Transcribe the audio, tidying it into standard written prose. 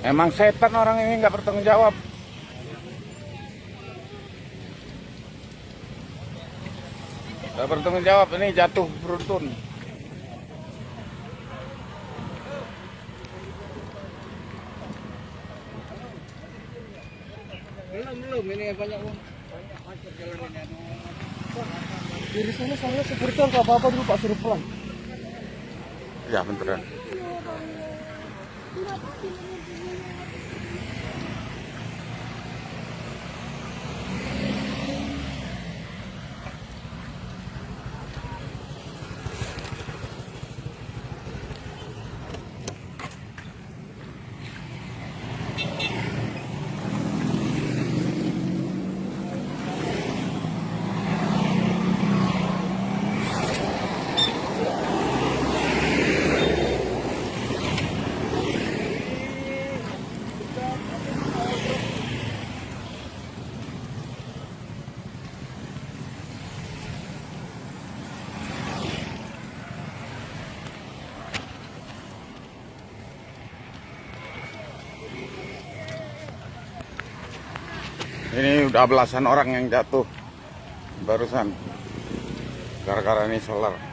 Emang setan orang ini, nggak bertanggung jawab. Nggak bertanggung jawab, ini jatuh beruntun. Belum ini banyak macet jalan ini. Di sana soalnya seperti apa-apa dulu Pak, suruh pelan. Ya beneran. Ini udah belasan orang yang jatuh barusan gara-gara ini solar.